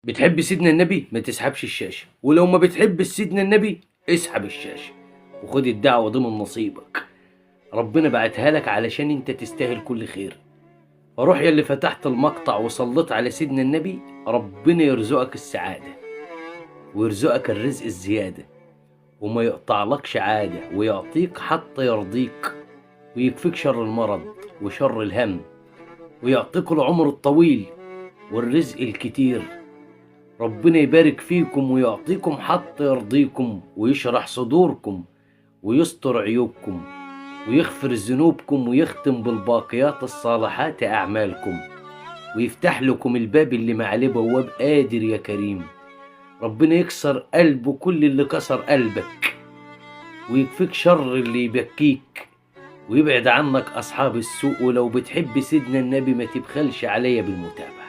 بتحب سيدنا النبي ما تسحبش الشاشة، ولو ما بتحب سيدنا النبي اسحب الشاشة وخد الدعوة ضمن نصيبك. ربنا بعتها لك علشان انت تستاهل كل خير. فروح يا اللي فتحت المقطع وصليت على سيدنا النبي، ربنا يرزقك السعادة ويرزقك الرزق الزيادة، وما يقطعلكش عادة، ويعطيك حتى يرضيك، ويكفيك شر المرض وشر الهم، ويعطيك العمر الطويل والرزق الكتير. ربنا يبارك فيكم ويعطيكم حتى يرضيكم، ويشرح صدوركم ويستر عيوبكم ويغفر ذنوبكم، ويختم بالباقيات الصالحات أعمالكم، ويفتح لكم الباب اللي معليه بواب قادر يا كريم. ربنا يكسر قلب كل اللي كسر قلبك، ويكفيك شر اللي يبكيك، ويبعد عنك أصحاب السوء. ولو بتحب سيدنا النبي ما تبخلش عليا بالمتابعة.